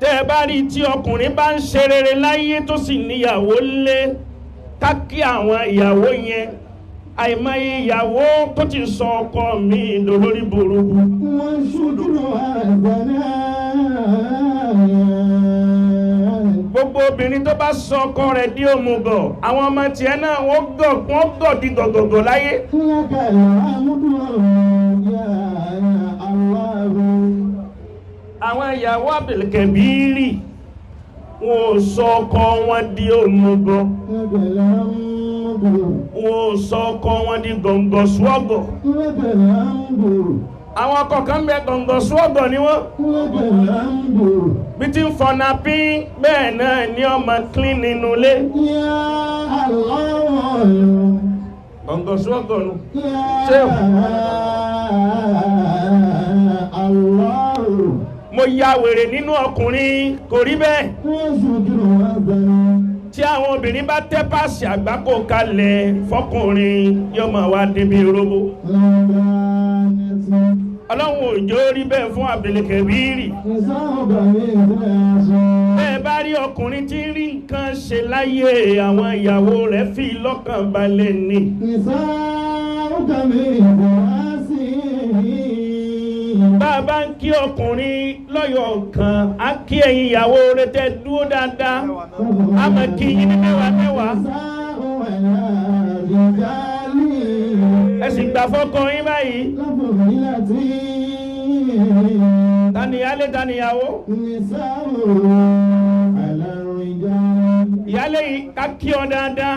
tẹ́ bá rí tí ọkùnrin bá ń ṣe rere láyé tó sì níyàwó lé ká kí àwọn ìyàwó yẹn àìmọye ìyàwó tó ti sọ ọkọ mi lórí burúkú. gbogbo obìnrin tó bá sọ ọkọ rẹ̀ di òmùgọ̀ àwọn ọmọ tiẹ̀ náà wọ́n gọ̀ di gọ̀gọ̀gọ̀ láyé. àwọn ìyàwó Abdulkabiri wọn ò sọ ọkọ wọn di òmùgọ̀ wọn ò sọ ọkọ wọn di gọ̀ǹgọ̀ sọ́gọ̀. àwọn ọkọ kan bẹ gọ̀ǹgọ̀ sọ́gọ̀ ni wọ́n bí tí ń fọ̀nà pín bẹ́ẹ̀ náà ní ọmọ clean nínú ilé. gọ̀ǹgọ̀ sọ́gọ̀ nù ṣé mo ya wèrè nínú ọkùnrin kò rí bẹ́ẹ̀. tí àwọn obìnrin bá tẹ́ páàsì àgbákò kalẹ̀ fọkùnrin yóò máa wá débi róbó. ọlọ́run òjò rí bẹ́ẹ̀ fún Abdulkabiri. bẹ́ẹ̀ bá rí ọkùnrin tí ń rí nǹkan ṣe láyé àwọn ìyàwó rẹ̀ fi lọ́kàn balẹ̀ ni. bàbá ń kí ọkùnrin lọ́yọ̀ kan á kí ẹ̀yin ìyàwó rẹ̀ tẹ́ dúró dáadáa á mọ̀ kí yín ní mẹ́wàá mẹ́wàá. ẹ sì gbà fọ́kọ yín báyìí. taniyálé taniyàwó. ìyálé yìí ká kí ọ dáadáa.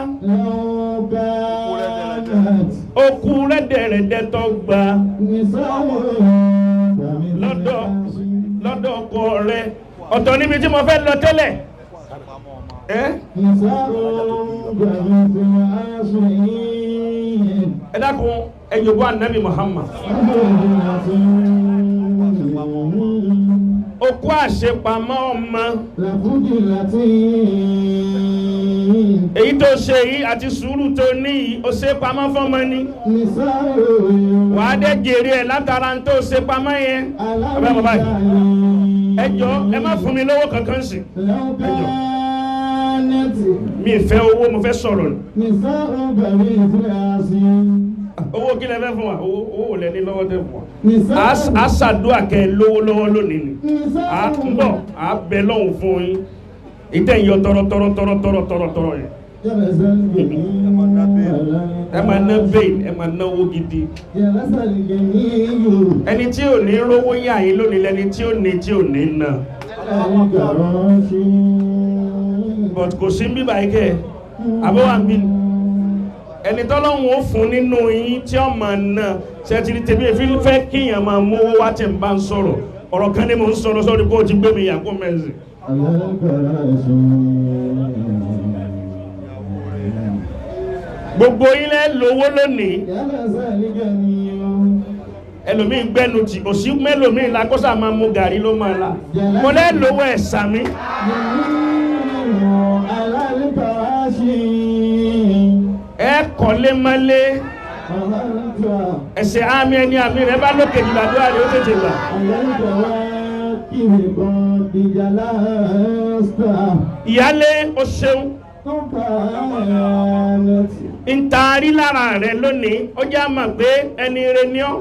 okú rẹ́dẹ̀rẹ́dẹ́ tó gba lọ́dọ̀ ọkọ rẹ̀ ọ̀tọ̀ níbi tí mo fẹ́ lọ tẹ́lẹ̀. ẹ dákun ẹ jọ̀bọ́ Ànábì Muhammad. okú àṣepamọ́ ọmọ èyí tó ṣe yìí àti sùúrù tó ní yìí ó ṣe pamọ́ fọ́mọ ni wà á dẹ́ jèrè ẹ̀ látara ń tó ṣe pamọ́ yẹn. ọbẹ̀ bàbá yìí ẹ jọ̀ọ́ ẹ má fún mi lówó kankan sí ẹ jọ̀ọ́ mi fẹ́ owó mo fẹ́ sọ̀rọ̀ ni. owó kí lẹ fẹ́ fún wa owó lẹ ní lọ́wọ́ tẹ fún wa a ṣàdúrà kẹ́ lówó lọ́wọ́ lónìí ni a ń bọ̀ a bẹ lọ́hùn fún yín ìtẹ̀yìn tọrọ yẹn. ẹ máa ná bẹ́ẹ̀ ẹ máa náwó gidi. ẹni tí ò ní rówó yá yín lónìí lẹni tí ò ní ná. but kò sí bíbá yìí kẹ́ àbọ̀wá mi ẹni tọ́lọ́hún ó fún nínú yín tí ó máa ná ṣẹ́tìrì tèmi èfi fẹ́ kíyàn máa mú owó wá tẹ̀ ń bá ń sọ̀rọ̀ ọ̀rọ̀ kan ní mo ń sọ̀rọ̀ sọ́ọ́dún kó o ti gbé mi yà kó mẹ́sì. gbogbo ilẹ̀ lówó lónìí ẹlòmíì gbẹ́nu tí òsì mẹ́lòmíì lakọ́sà máa mú gàrí ló máa la mo lẹ́ lówó ẹ̀ sàmí. ẹ kọ́lé mọ́lé ẹsẹ̀ àmì ẹni àmì rẹ̀ bá lókè jùlọ àdúrà rẹ̀ ó tètè gbà. ìyálé o ṣeun ntaari lára rẹ̀ lónìí ó jẹ́ àmà pé ẹni rẹ̀ ni ọ́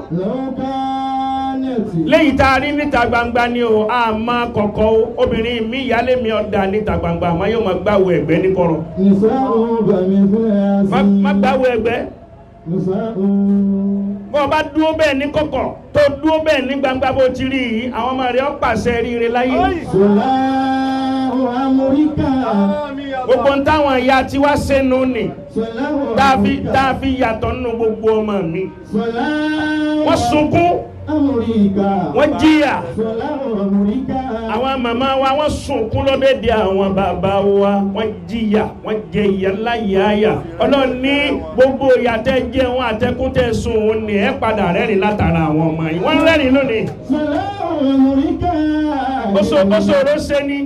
lẹ́yìn tá a rí níta gbangba ni o a máa kọ̀kọ́ obìnrin mi ìyálé mi ọ̀dà níta gbangba àmọ́ yóò máa gbáwò ẹ̀gbẹ́ ní kọ̀rọ̀ má gbáwò ẹ̀gbẹ́ bọ́ bá dúró bẹ́ẹ̀ ní kọ̀kọ̀ tó dúró bẹ́ẹ̀ ní gbangba bó ti rí yìí àwọn ọmọ rẹ̀ ó pàṣẹ ríire láyé. gbogbo táwọn ìyá tí wá sẹ́nu ni dáàbí yàtọ̀ nínú gbogbo ọmọ mi wọ́n sunkún wọ́n jíyà àwọn màmá wa wọ́n sunkún lọ́dẹ̀dẹ̀ àwọn bàbá wa wọ́n jíyà wọ́n jẹ ìyà láyàáyà Ọlọ́run ní gbogbo ìyàtẹ̀ jẹ́ wọn àtẹkùntẹ̀ sùn òun ní ẹ padà rẹ́rìn látara àwọn ọmọ yìí wọ́n rẹ́rìn lónìí ó ṣòro ṣe ni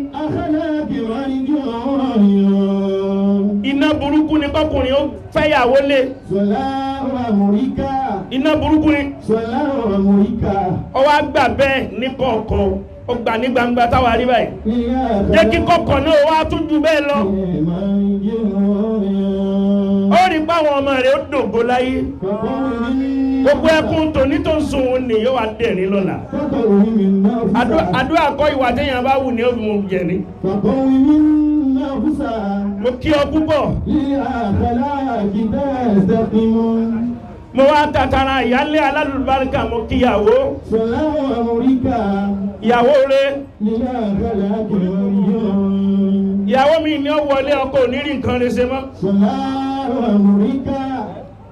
iná burúkú ni kọkùnrin ó fẹ́yàwó lé. Iná burúkú ni. Ó wá gbà bẹ́ẹ̀ ní kọ̀ọ̀kan ó gbà ní gbangba táwa rí báyìí. Jẹ́ kí kọ̀ọ̀kan náà wá tún ju bẹ́ẹ̀ lọ. Ó rí báwọn ọmọ rẹ̀ ó dògbò láyé. Gbogbo ẹkún tòní tó ń sun ni yóò wá dẹ̀rín lọ́la. Àdúrà kọ́ ìwà téèyàn bá wù ní òbí mo jẹ ní. Mo kí ọ púpọ̀. Mo wá tatara ìyálé alálùbáríkà mo kíyàwó. Ìyàwó rẹ̀. Ìyàwó mi ni ó wọlé ọkọ ò ní rí nǹkan rẹ̀ ṣe mọ́.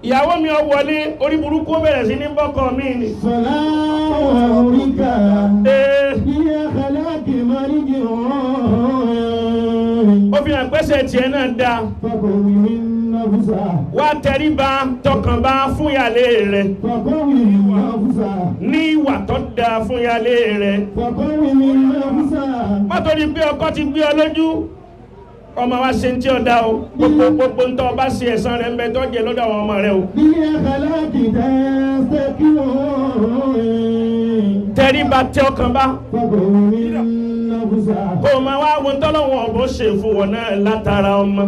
Ìyàwó mi ó wọlé orí burúkú bẹ̀rẹ̀ sí ní bọ́kọ mi ni. Ó fi hàn pẹ́sẹ̀ tiẹ̀ náà dáa. Wá tẹríba tọkànbá fún ìyálé rẹ̀. Ní ìwà tó dáa fún ìyálé rẹ̀. Má torí pé ọkọ ti gbé ọ lójú. Ọmọ wa ṣe ń tí ọ dá o. Gbogbo ń tọ́ ọba ṣe ẹ̀san rẹ̀ ń bẹ tó jẹ lọ́dọ̀ àwọn ọmọ rẹ̀ o. Tẹríba tẹ ọkàn bá. Kò máa wá wo tọ́lọ́wọ́ ọ̀bọ̀ ṣe fún wọn náà látara ọmọ.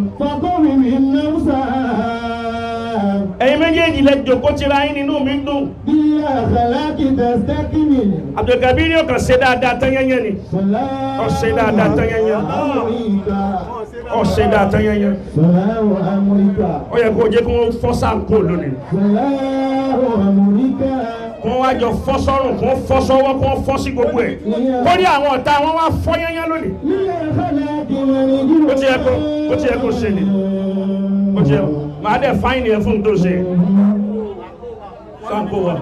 Ẹ̀yin méjèèjì lẹ jókòó tira yín nínú mi dùn. Abdulkabir yóò kàn ṣe dáadáa tán yẹnyẹn ni. Ó ṣe dáadáa tán yẹnyẹn. Ó ṣe dáadáa tán yẹnyẹn. Ó yẹ kó jẹ́ kó fọ́ sáǹkó lónìí. Wọ́n wá jọ fọ́ sọ́rùn, kó fọ́ sọ́wọ́, kó fọ́ sí gbogbo ẹ̀. Kó rí àwọn ọ̀tá wọn wá fọ́ yẹnyẹn lónìí. Ó ti yẹ kó ṣe ni. Ó ti yẹ máa dẹ̀ fáìnì ẹ̀ fún tó ṣe. Sáǹkó wa.